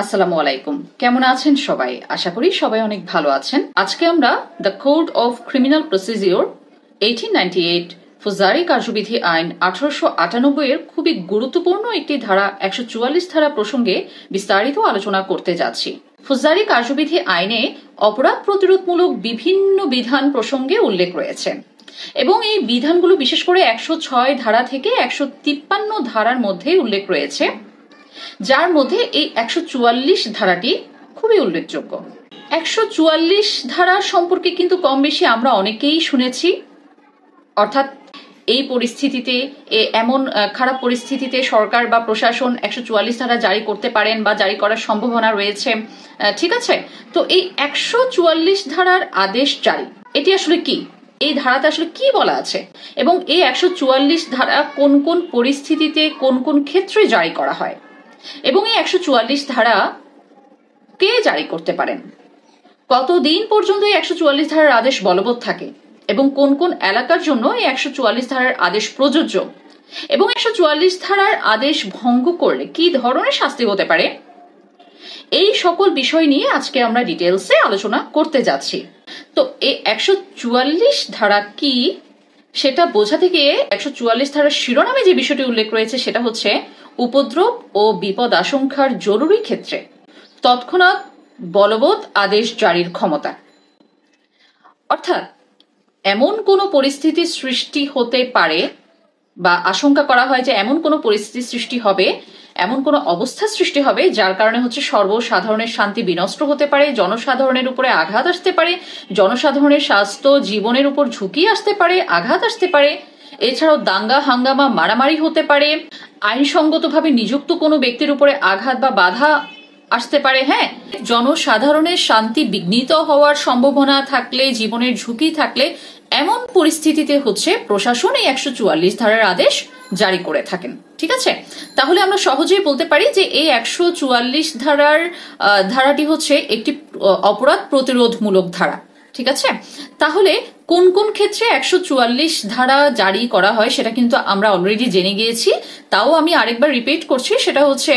আসসালামু আলাইকুম। কেমন আছেন সবাই? আশা করি সবাই অনেক ভালো আছেন। আজকে আমরা the code of criminal procedure 1898 ফৌজদারি কার্যবিধি আইন 1898 এর খুবই গুরুত্বপূর্ণ একটি ধারা 144 ধারা প্রসঙ্গে বিস্তারিত আলোচনা করতে যাচ্ছি। ফৌজদারি কার্যবিধি আইনে অপরাধ প্রতিরোধমূলক বিভিন্ন বিধান প্রসঙ্গে উল্লেখ রয়েছে এবং এই বিধানগুলো বিশেষ করে 106 ধারা থেকে 153 ধারার মধ্যে উল্লেখ রয়েছে, যার মধ্যে এই 144 ধারাটি খুবই উল্লেখযোগ্য। 144 ধারা সম্পর্কে কিন্তু কম বেশি আমরা অনেকেই শুনেছি, অর্থাৎ এই পরিস্থিতিতে এমন খারাপ পরিস্থিতিতে সরকার বা প্রশাসন 144 ধারা জারি করতে পারেন বা জারি করার সম্ভাবনা রয়েছে। ঠিক আছে, তো এই 144 ধারার আদেশ জারি এটি আসলে কি, এই ধারাতে আসলে কি বলা আছে এবং এই 144 ধারা কোন কোন পরিস্থিতিতে কোন কোন ক্ষেত্রে জারি করা হয় এবং এই 144 ধারা কে জারি করতে পারেন, কতদিন পর্যন্ত এই 144 ধারার আদেশ বলবৎ থাকে এবং কোন কোন এলাকার জন্য এই 144 ধারার আদেশ প্রযোজ্য এবং 144 ধারার আদেশ ভঙ্গ করলে কি ধরনের শাস্তি হতে পারে, এই সকল বিষয় নিয়ে আজকে আমরা ডিটেলসে আলোচনা করতে যাচ্ছি। তো এই 144 ধারা কি সেটা বোঝাতে গিয়ে 144 ধারার শিরোনামে যে বিষয়টি উল্লেখ রয়েছে সেটা হচ্ছে উপদ্রব ও বিপদ আশঙ্কার জরুরি ক্ষেত্রে তৎক্ষণাৎ বলবৎ আদেশ জারির ক্ষমতা। অর্থাৎ এমন কোনো পরিস্থিতি সৃষ্টি হতে পারে বা আশঙ্কা করা হয় যে এমন কোনো পরিস্থিতি সৃষ্টি হবে, এমন কোনো অবস্থা সৃষ্টি হবে যার কারণে সর্বসাধারণের শান্তি বিনষ্ট হতে পারে, জনসাধারণের উপরে আঘাত আসতে পারে, জনসাধারণের স্বাস্থ্য জীবনের উপর ঝুঁকি আসতে পারে, আঘাত আসতে পারে, এছাড়াও দাঙ্গা হাঙ্গামা মারামারি হতে পারে, আইনসঙ্গতভাবে নিযুক্ত কোনো ব্যক্তির উপরে আঘাত বা বাধা আসতে পারে, হ্যাঁ, জনসাধারণের শান্তি বিঘ্নিত হওয়ার সম্ভাবনা থাকলে, জীবনের ঝুঁকি থাকলে এমন পরিস্থিতিতে হচ্ছে প্রশাসন এই 144 ধারার আদেশ জারি করে থাকেন। ঠিক আছে, তাহলে আমরা সহজেই বলতে পারি যে এই 144 ধারাটি হচ্ছে একটি অপরাধ প্রতিরোধমূলক ধারা। ঠিক আছে, তাহলে কোন কোন ক্ষেত্রে 144 ধারা জারি করা হয় সেটা কিন্তু আমরা অলরেডি জেনে গিয়েছি, তাও আমি আরেকবার রিপিট করছি। সেটা হচ্ছে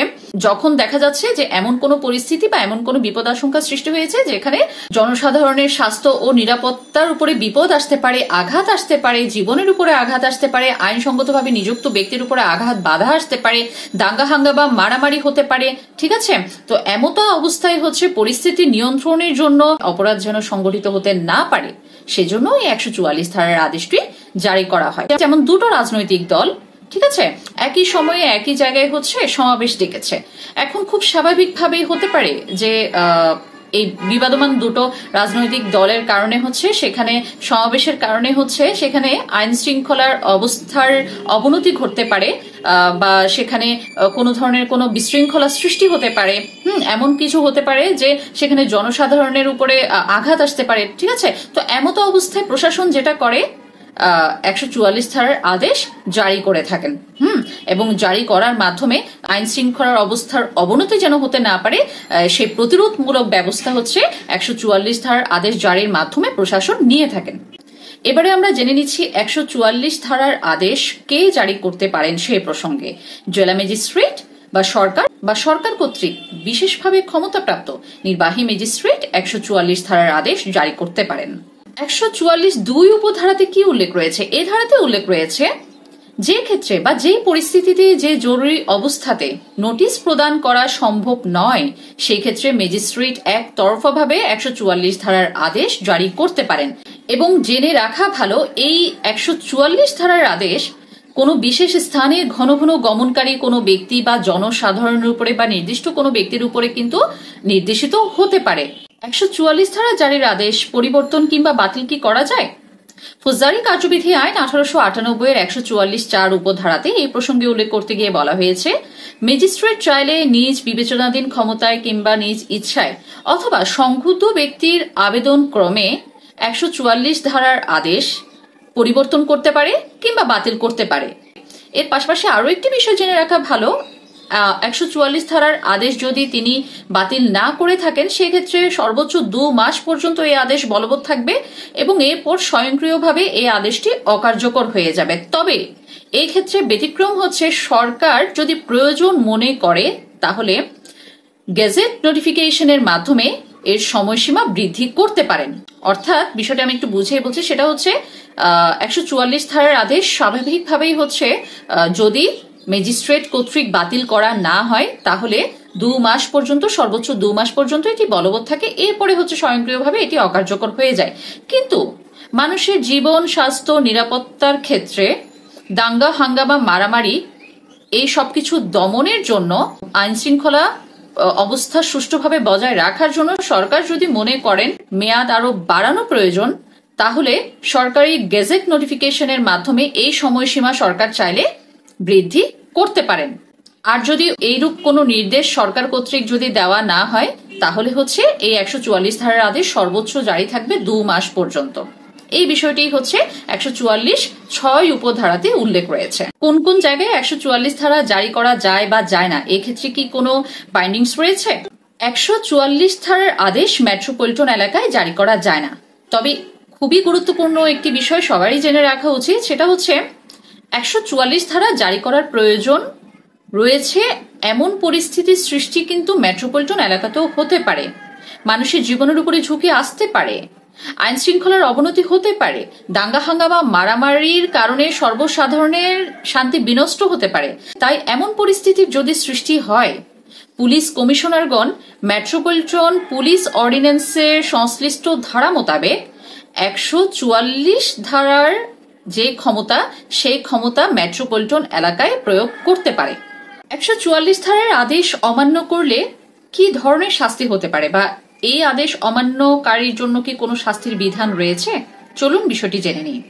যখন দেখা যাচ্ছে যে এমন কোনো পরিস্থিতি বা এমন কোনো বিপদ আশঙ্কা সৃষ্টি হয়েছে যেখানে জনসাধারণের স্বাস্থ্য ও নিরাপত্তার উপরে বিপদ আসতে পারে, আঘাত আসতে পারে, জীবনের উপরে আঘাত আসতে পারে, আইনসঙ্গতভাবে নিযুক্ত ব্যক্তির উপরে আঘাত বাধা আসতে পারে, দাঙ্গা হাঙ্গামা মারামারি হতে পারে। ঠিক আছে, তো এমতো অবস্থায় হচ্ছে পরিস্থিতি নিয়ন্ত্রণের জন্য অপরাধ যেন সংগঠিত হতে না পারে সেজন্য এই 144 ধারার আদেশটি জারি করা হয়। যেমন দুটো রাজনৈতিক দল, ঠিক আছে, একই সময়ে একই জায়গায় হচ্ছে সমাবেশ ডেকেছে। এখন খুব স্বাভাবিকভাবেই হতে পারে যে এই বিবাদমান দুটো রাজনৈতিক দলের কারণে হচ্ছে সেখানে সমাবেশের কারণে হচ্ছে সেখানে আইন শৃঙ্খলার অবস্থার অবনতি ঘটতে পারে বা সেখানে কোনো ধরনের কোনো বিশৃঙ্খলা সৃষ্টি হতে পারে, এমন কিছু হতে পারে যে সেখানে জনসাধারণের উপরে আঘাত আসতে পারে। ঠিক আছে, তো এমতো অবস্থায় প্রশাসন যেটা করে 144 ধারার আদেশ জারি করে থাকেন এবং জারি করার মাধ্যমে আইন শৃঙ্খলার অবস্থার অবনতি যেন হতে না পারে সেই প্রতিরোধমূলক ব্যবস্থা হচ্ছে 144 ধারার আদেশ জারির মাধ্যমে প্রশাসন নিয়ে থাকেন। এবারে আমরা জেনে নিচ্ছি 144 ধারার আদেশ কে জারি করতে পারেন সেই প্রসঙ্গে। জেলা ম্যাজিস্ট্রেট বা সরকার কর্তৃক বিশেষভাবে ক্ষমতাপ্রাপ্ত নির্বাহী ম্যাজিস্ট্রেট 144 ধারার আদেশ জারি করতে পারেন। 144(2) উপধারাতে কি উল্লেখ রয়েছে? এ ধারাতে উল্লেখ রয়েছে যে ক্ষেত্রে বা যে পরিস্থিতিতে যে জরুরি অবস্থাতে নোটিশ প্রদান করা সম্ভব নয় সেই ক্ষেত্রে ম্যাজিস্ট্রেট একতরফাভাবে 144 ধারার আদেশ জারি করতে পারেন। এবং জেনে রাখা ভালো, এই 144 ধারার আদেশ কোনো বিশেষ স্থানে ঘন ঘন গমনকারী কোনো ব্যক্তি বা জনসাধারণের উপরে বা নির্দিষ্ট কোনো ব্যক্তির উপরে কিন্তু নির্দেশিত হতে পারে। 144 ধারা জারির আদেশ পরিবর্তন কিংবা বাতিল কি করা যায়? ফৌজদারি কার্যবিধি আইন 1898 এর 144(4) উপধারাতে এই প্রসঙ্গে উল্লেখ করতে গিয়ে বলা হয়েছে, ম্যাজিস্ট্রেট চাইলে নিজ বিবেচনাধীন ক্ষমতায় কিংবা নিজ ইচ্ছায় অথবা সংক্ষুব্ধ ব্যক্তির আবেদন ক্রমে 144 ধারার আদেশ পরিবর্তন করতে পারে কিংবা বাতিল করতে পারে। এর পাশাপাশি আরো একটি বিষয় জেনে রাখা ভালো, 144 ধারার আদেশ যদি তিনি বাতিল না করে থাকেন সেক্ষেত্রে সর্বোচ্চ 2 মাস পর্যন্ত এই আদেশ বলবৎ থাকবে এবং এরপর স্বয়ংক্রিয়ভাবে এই আদেশটি অকার্যকর হয়ে যাবে। তবে এই ক্ষেত্রে ব্যতিক্রম হচ্ছে সরকার যদি প্রয়োজন মনে করে তাহলে গেজেট নোটিফিকেশনের মাধ্যমে এর সময়সীমা বৃদ্ধি করতে পারেন। অর্থাৎ বিষয়টা আমি একটু বুঝিয়ে বলছি, সেটা হচ্ছে 144 ধারার আদেশ স্বাভাবিকভাবেই হচ্ছে যদি ম্যাজিস্ট্রেট কর্তৃক বাতিল করা না হয় তাহলে 2 মাস পর্যন্ত, সর্বোচ্চ 2 মাস পর্যন্ত এটি বলবৎ থাকে। এরপরে হচ্ছে স্বয়ংক্রিয়ভাবে এটি অকার্যকর হয়ে যায়। কিন্তু মানুষের জীবন, স্বাস্থ্য, নিরাপত্তার ক্ষেত্রে দাঙ্গা, হাঙ্গামা, মারামারি এই সবকিছু দমনের জন্য, আইন শৃঙ্খলা অবস্থা সুষ্ঠুভাবে বজায় রাখার জন্য সরকার যদি মনে করেন মেয়াদ আরো বাড়ানো প্রয়োজন, তাহলে সরকারি গেজেট নোটিফিকেশনের মাধ্যমে এই সময়সীমা সরকার চাইলে বৃদ্ধি করতে পারেন। আর যদি এইরূপ কোনো নির্দেশ সরকার কর্তৃক যদি দেওয়া না হয় তাহলে হচ্ছে এই 144 ধারার আদেশ সর্বোচ্চ জারি থাকবে 2 মাস পর্যন্ত। এই বিষয়টি হচ্ছে 144(6) উপধারাতে উল্লেখ রয়েছে। কোন কোন জায়গায় 144 ধারা জারি করা যায় বা যায় না, এক্ষেত্রে কি কোনো বাইন্ডিংস রয়েছে? 144 ধারার আদেশ মেট্রোপলিটন এলাকায় জারি করা যায় না। তবে খুবই গুরুত্বপূর্ণ একটি বিষয় সবারই জেনে রাখা উচিত, সেটা হচ্ছে 144 ধারা জারি করার প্রয়োজন রয়েছে এমন পরিস্থিতির সৃষ্টি কিন্তু মেট্রোপলিটন এলাকাতেও হতে পারে। মানুষের জীবনের উপরে ঝুঁকি আসতে পারে, আইন শৃঙ্খলার অবনতি হতে পারে, দাঙ্গা হাঙ্গামা মারামারির কারণে সর্বসাধারণের শান্তি বিনষ্ট হতে পারে। তাই এমন পরিস্থিতির যদি সৃষ্টি হয়, পুলিশ কমিশনারগণ মেট্রোপলিটন পুলিশ অর্ডিন্যান্সের সংশ্লিষ্ট ধারা মোতাবেক 144 ধারার যে ক্ষমতা, সেই ক্ষমতা মেট্রোপলিটন এলাকায় প্রয়োগ করতে পারে। 144 ধারার আদেশ অমান্য করলে কি ধরনের শাস্তি হতে পারে, বা এই আদেশ অমান্যকারীর জন্য কি কোনো শাস্তির বিধান রয়েছে? চলুন বিষয়টি জেনে নিই।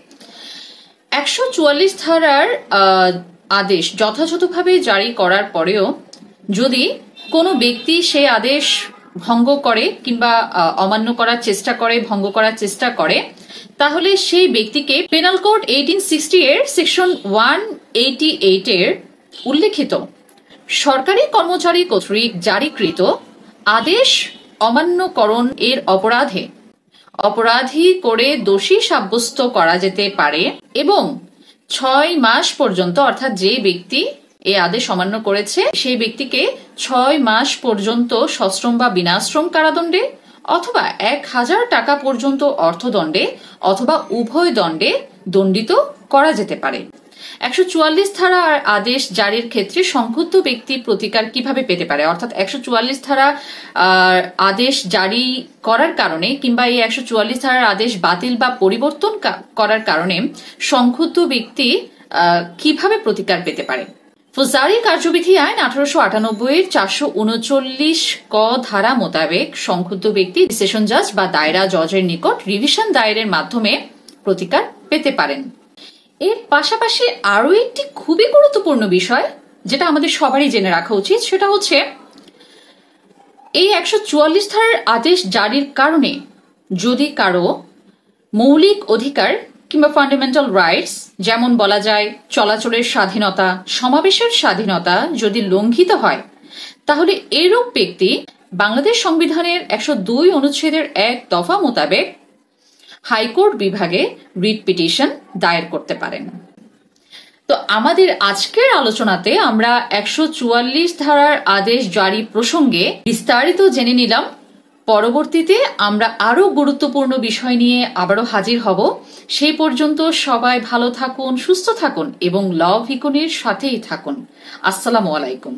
144 ধারার আদেশ যথাযথভাবে জারি করার পরেও যদি কোনো ব্যক্তি সেই আদেশ ভঙ্গ করে কিংবা অমান্য করার চেষ্টা করে, ভঙ্গ করার চেষ্টা করে, তাহলে সেই ব্যক্তিকে পেনাল কোড 1860 এর সেকশন 188 এর উল্লেখিত সরকারি কর্মচারী কর্তৃক জারিকৃত আদেশ অমান্যকরণ এর অপরাধী করে দোষী সাব্যস্ত করা যেতে পারে এবং 6 মাস পর্যন্ত, অর্থাৎ যে ব্যক্তি এই আদেশ অমান্য করেছে সেই ব্যক্তিকে 6 মাস পর্যন্ত সশ্রম বা বিনাশ্রম কারাদণ্ডে অথবা 1000 টাকা পর্যন্ত অর্থদণ্ডে অথবা উভয় দণ্ডে দণ্ডিত করা যেতে পারে। 144 ধারা আদেশ জারির ক্ষেত্রে সংক্ষুব্ধ ব্যক্তি প্রতিকার কিভাবে পেতে পারে? অর্থাৎ 144 ধারা আদেশ জারি করার কারণে কিংবা এই 144 ধারার আদেশ বাতিল বা পরিবর্তন করার কারণে সংক্ষুব্ধ ব্যক্তি কিভাবে প্রতিকার পেতে পারে? ফৌজদারি কার্যবিধি আইন 1898 এর 439 ক ধারা মোতাবেক সংক্ষুব্ধ ব্যক্তি সেশন জাজ বা দায়রা জজের নিকট রিভিশন দায়েরের মাধ্যমে প্রতিকার পেতে পারেন। এর পাশাপাশি আরো একটি খুবই গুরুত্বপূর্ণ বিষয় যেটা আমাদের সবারই জেনে রাখা উচিত, সেটা হচ্ছে এই 144 ধারার আদেশ জারির কারণে যদি কারো মৌলিক অধিকার কিংবা ফান্ডামেন্টাল রাইটস, যেমন বলা যায় চলাচলের স্বাধীনতা, সমাবেশের স্বাধীনতা যদি লঙ্ঘিত হয়, তাহলে এরূপ ব্যক্তি বাংলাদেশ সংবিধানের 102 অনুচ্ছেদের 1 দফা মোতাবেক হাইকোর্ট বিভাগে রিট পিটিশন দায়ের করতে পারেন। তো আমাদের আজকের আলোচনাতে আমরা 144 ধারার আদেশ জারি প্রসঙ্গে বিস্তারিত জেনে নিলাম। পরবর্তীতে আমরা আরো গুরুত্বপূর্ণ বিষয় নিয়ে আবারও হাজির হব। সেই পর্যন্ত সবাই ভালো থাকুন, সুস্থ থাকুন এবং ল ভিকুনির সাথেই থাকুন। আসসালামু আলাইকুম।